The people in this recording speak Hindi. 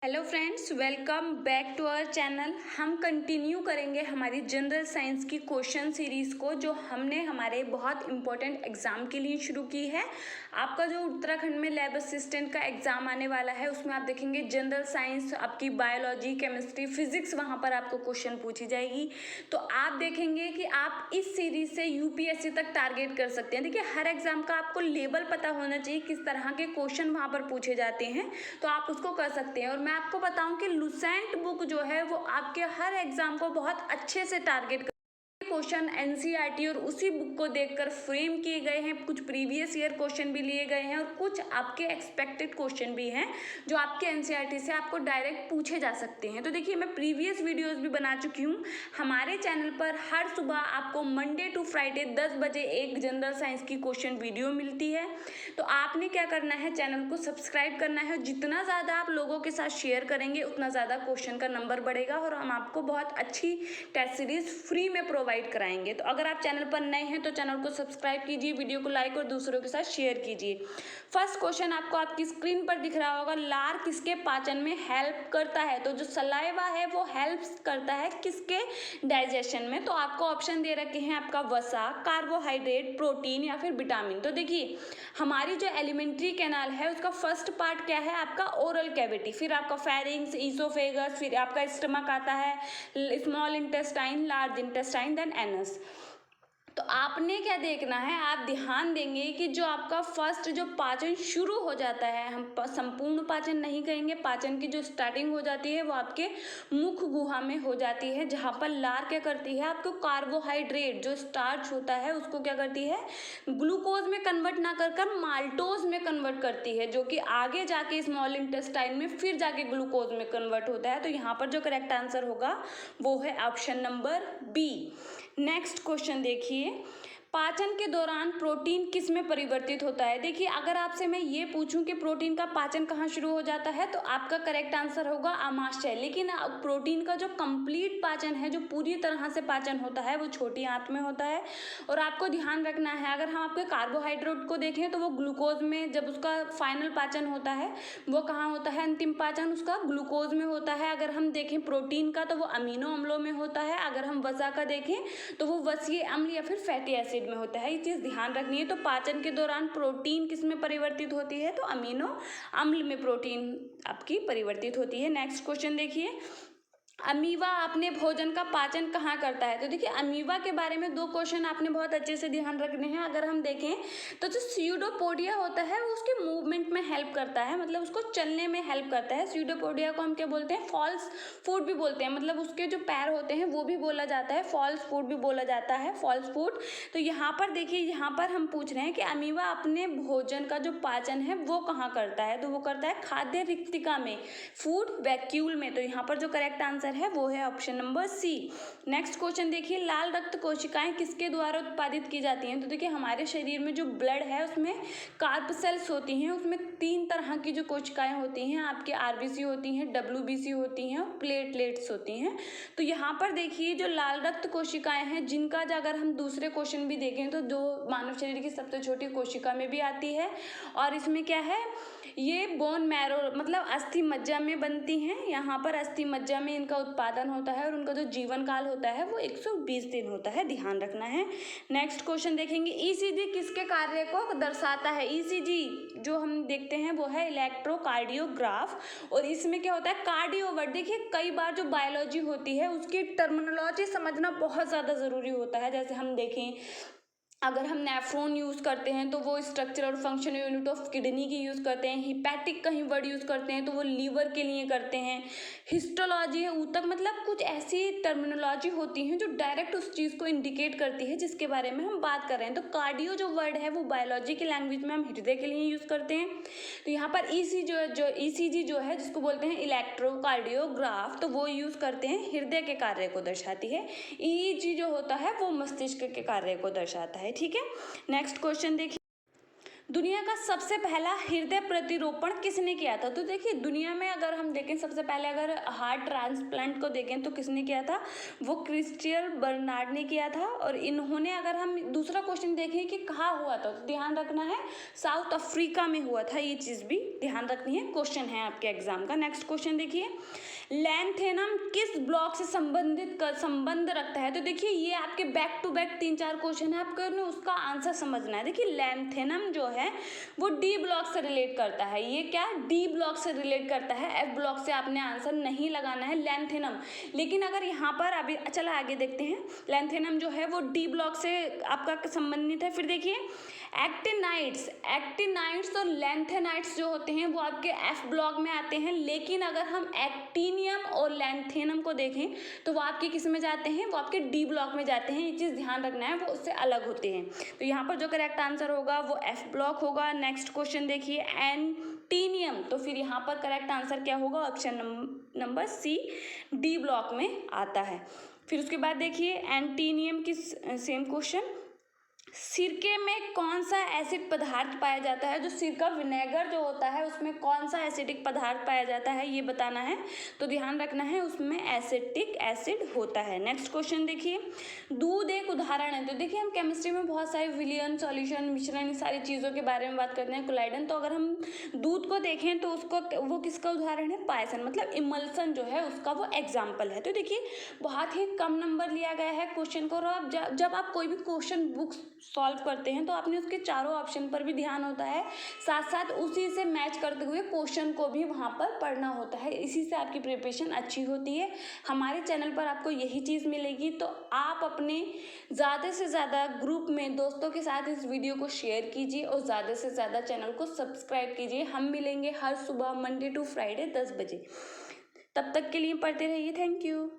Hello friends, welcome back to our channel. हम कंटिन्यू करेंगे हमारी जनरल साइंस की क्वेश्चन सीरीज़ को, जो हमने हमारे बहुत इंपॉर्टेंट एग्ज़ाम के लिए शुरू की है। आपका जो उत्तराखंड में लैब असिस्टेंट का एग्ज़ाम आने वाला है, उसमें आप देखेंगे जनरल साइंस, आपकी बायोलॉजी, केमिस्ट्री, फिजिक्स, वहाँ पर आपको क्वेश्चन पूछी जाएगी। तो आप देखेंगे कि आप इस सीरीज़ से यूपीएससी तक टारगेट कर सकते हैं। देखिए, हर एग्ज़ाम का आपको लेवल पता होना चाहिए, किस तरह के क्वेश्चन वहाँ पर पूछे जाते हैं, तो आप उसको कर सकते हैं। और मैं आपको बताऊं कि लुसेंट बुक जो है वो आपके हर एग्जाम को बहुत अच्छे से टारगेट क्वेश्चन एनसीईआरटी और उसी बुक को देखकर फ्रेम किए गए हैं। कुछ प्रीवियस ईयर क्वेश्चन भी लिए गए हैं और कुछ आपके एक्सपेक्टेड क्वेश्चन भी हैं जो आपके एनसीईआरटी से आपको डायरेक्ट पूछे जा सकते हैं। तो देखिए, मैं प्रीवियस वीडियोस भी बना चुकी हूँ। हमारे चैनल पर हर सुबह आपको मंडे टू फ्राइडे 10 बजे एक जनरल साइंस की क्वेश्चन वीडियो मिलती है। तो आपने क्या करना है, चैनल को सब्सक्राइब करना है। जितना ज़्यादा आप लोगों के साथ शेयर करेंगे, उतना ज़्यादा क्वेश्चन का नंबर बढ़ेगा और हम आपको बहुत अच्छी टेस्ट सीरीज फ्री में प्रोवाइड कराएंगे। तो अगर आप चैनल पर नए हैं तो चैनल को सब्सक्राइब कीजिए, वीडियो को लाइक और दूसरों के साथ शेयर कीजिए। फर्स्ट क्वेश्चन आपको आपकी स्क्रीन पर दिख रहा होगा, लार किसके पाचन में हेल्प करता है? तो जो सलाइवा है वो हेल्प करता है किसके डाइजेशन में? तो आपको ऑप्शन दे रखे हैं आपका वसा, कार्बोहाइड्रेट, प्रोटीन या फिर विटामिन। तो देखिए, हमारी जो एलिमेंट्री कैनाल है उसका फर्स्ट पार्ट क्या है? आपका ओरल कैविटी, फिर आपका फेरिंग्स, ईसोफेगस, फिर आपका स्टमक आता है, small intestine, large intestine, then anus. तो आपने क्या देखना है, आप ध्यान देंगे कि जो आपका फर्स्ट जो पाचन शुरू हो जाता है, हम संपूर्ण पाचन नहीं कहेंगे, पाचन की जो स्टार्टिंग हो जाती है वो आपके मुख गुहा में हो जाती है, जहाँ पर लार क्या करती है, आपको कार्बोहाइड्रेट जो स्टार्च होता है उसको क्या करती है, ग्लूकोज में कन्वर्ट ना कर कर माल्टोज में कन्वर्ट करती है, जो कि आगे जाके स्मॉल इंटेस्टाइन में फिर जाके ग्लूकोज में कन्वर्ट होता है। तो यहाँ पर जो करेक्ट आंसर होगा वो है option number B. Next question देखिए, पाचन के दौरान प्रोटीन किस में परिवर्तित होता है? देखिए, अगर आपसे मैं ये पूछूं कि प्रोटीन का पाचन कहाँ शुरू हो जाता है, तो आपका करेक्ट आंसर होगा आमाशय। लेकिन प्रोटीन का जो कंप्लीट पाचन है, जो पूरी तरह से पाचन होता है, वो छोटी आंत में होता है। और आपको ध्यान रखना है, अगर हम आपके कार्बोहाइड्रेट को देखें तो वो ग्लूकोज में, जब उसका फाइनल पाचन होता है वो कहाँ होता है, अंतिम पाचन उसका ग्लूकोज में होता है। अगर हम देखें प्रोटीन का तो वो अमीनो अम्लों में होता है। अगर हम वसा का देखें तो वो वसीय अम्ल या फिर फैटी एसिड में होता है। ये चीज ध्यान रखनी है। तो पाचन के दौरान प्रोटीन किस में परिवर्तित होती है? तो अमीनो अम्ल में प्रोटीन आपकी परिवर्तित होती है। नेक्स्ट क्वेश्चन देखिए, अमीबा अपने भोजन का पाचन कहाँ करता है? तो देखिए, अमीबा के बारे में दो क्वेश्चन आपने बहुत अच्छे से ध्यान रखने हैं। अगर हम देखें तो जो स्यूडोपोडिया होता है वो उसके मूवमेंट में हेल्प करता है, मतलब उसको चलने में हेल्प करता है। स्यूडोपोडिया को हम क्या बोलते हैं? फॉल्स फूट भी बोलते हैं, मतलब उसके जो पैर होते हैं वो भी बोला जाता है, फॉल्स फूट भी बोला जाता है, फॉल्स फूट। तो यहाँ पर देखिए, यहाँ पर हम पूछ रहे हैं कि अमीबा अपने भोजन का जो पाचन है वो कहाँ करता है? तो वो करता है खाद्य रिक्तिका में, फूड वैक्यूल में। तो यहाँ पर जो करेक्ट आंसर है वो है option number C. Next question देखिए, लाल रक्त कोशिकाएं किसके द्वारा उत्पादित की जाती हैं? तो देखिए, हमारे शरीर में जो ब्लड है उसमें कार्प सेल्स होती हैं, उसमें 3 तरह की जो कोशिकाएं होती हैं, आपके आरबीसी होती हैं, डब्ल्यूबीसी होती हैं और प्लेटलेट्स होती हैं। तो यहाँ पर देखिए, जो लाल रक्त कोशिकाएं हैं, जिनका अगर हम दूसरे क्वेश्चन भी देखें तो जो मानव शरीर की सबसे छोटी कोशिका में भी आती है, और इसमें क्या है, ये बोन मैरो मतलब अस्थि मज्जा में बनती हैं। यहाँ पर अस्थि मज्जा में इनका उत्पादन होता है और उनका जो जीवन काल होता है वो 120 दिन होता है, ध्यान रखना है। नेक्स्ट क्वेश्चन देखेंगे, ईसीजी किसके कार्य को दर्शाता है? ईसीजी जो हम देखते हैं वो है इलेक्ट्रोकार्डियोग्राफ, और इसमें क्या होता है, कार्डियो वर्ड। देखिए, कई बार जो बायोलॉजी होती है उसकी टर्मिनोलॉजी समझना बहुत ज़्यादा ज़रूरी होता है। जैसे हम देखें, अगर हम नेफ्रॉन यूज़ करते हैं तो वो स्ट्रक्चर और फंक्शन यूनिट ऑफ किडनी की यूज़ करते हैं। हिपैटिक कहीं वर्ड यूज़ करते हैं तो वो लीवर के लिए करते हैं। हिस्टोलॉजी है ऊतक, मतलब कुछ ऐसी टर्मिनोलॉजी होती हैं जो डायरेक्ट उस चीज़ को इंडिकेट करती है जिसके बारे में हम बात कर रहे हैं। तो कार्डियो जो वर्ड है वो बायोलॉजी की लैंग्वेज में हम हृदय के लिए यूज़ करते हैं। तो यहाँ पर ईसीजी जो है जिसको बोलते हैं इलेक्ट्रोकार्डियोग्राफ, तो वो यूज़ करते हैं, हृदय के कार्य को दर्शाती है। ईईजी जो होता है वो मस्तिष्क के कार्य को दर्शाता है। ठीक है, नेक्स्ट क्वेश्चन देखिए, दुनिया का सबसे पहला हृदय प्रतिरोपण किसने किया था? तो देखिए दुनिया में अगर हम देखें सबसे पहले अगर हार्ट ट्रांसप्लांट को देखें तो किसने किया था? वो क्रिस्टियन बर्नार्ड ने किया था। और इन्होंने अगर हम दूसरा क्वेश्चन देखें कि कहाँ हुआ था तो ध्यान रखना है साउथ अफ्रीका में हुआ था। ये चीज़ भी ध्यान रखनी है, क्वेश्चन है आपके एग्जाम का। नेक्स्ट क्वेश्चन देखिए, लैंथेनम किस ब्लॉक से संबंध रखता है? तो देखिए ये आपके बैक टू बैक 3-4 क्वेश्चन है, आपको उसका आंसर समझना है। देखिए लैंथेनम जो है वो डी ब्लॉक से रिलेट करता है। ये क्या डी ब्लॉक से रिलेट करता है, एफ ब्लॉक से आपने आंसर नहीं लगाना है लैंथेनम। लेकिन अगर यहाँ पर अभी चला आगे देखते हैं, लैंथेनम जो है वो डी ब्लॉक से आपका संबंधित है। फिर देखिए एक्टिनाइट्स और लैंथेनाइट्स जो होते हैं वो आपके एफ ब्लॉक में आते हैं। लेकिन अगर हम एक्टिनियम और लैंथेनम को देखें तो वो आपके किस में जाते हैं? वो आपके डी ब्लॉक में जाते हैं। ये चीज़ ध्यान रखना है, वो उससे अलग होते हैं। तो यहाँ पर जो करेक्ट आंसर होगा वो एफ ब्लॉक होगा। नेक्स्ट क्वेश्चन देखिए, एंटीनियम, तो फिर यहाँ पर करेक्ट आंसर क्या होगा? Option number C, D block में आता है। फिर उसके बाद देखिए एंटीनियम की सेम क्वेश्चन, सिरके में कौन सा एसिड पदार्थ पाया जाता है? जो सिरका विनेगर जो होता है उसमें कौन सा एसिडिक पदार्थ पाया जाता है ये बताना है। तो ध्यान रखना है उसमें एसिटिक एसिड होता है। नेक्स्ट क्वेश्चन देखिए, दूध एक उदाहरण है। तो देखिए हम केमिस्ट्री में बहुत सारे विलयन, सॉल्यूशन, मिश्रण, सारी चीज़ों के बारे में बात करते हैं, कोलाइडन। तो अगर हम दूध को देखें तो उसको वो किसका उदाहरण है? पायसन, मतलब इमल्सन जो है उसका वो एग्जाम्पल है। तो देखिए बहुत ही कम नंबर लिया गया है क्वेश्चन को। और आप जब आप कोई भी क्वेश्चन बुक सॉल्व करते हैं तो आपने उसके चारों ऑप्शन पर भी ध्यान होता है, साथ साथ उसी से मैच करते हुए क्वेश्चन को भी वहाँ पर पढ़ना होता है। इसी से आपकी प्रिपरेशन अच्छी होती है। हमारे चैनल पर आपको यही चीज़ मिलेगी। तो आप अपने ज़्यादा से ज़्यादा ग्रुप में दोस्तों के साथ इस वीडियो को शेयर कीजिए और ज़्यादा से ज़्यादा चैनल को सब्सक्राइब कीजिए। हम मिलेंगे हर सुबह मंडे टू फ्राइडे 10 बजे। तब तक के लिए पढ़ते रहिए। Thank you.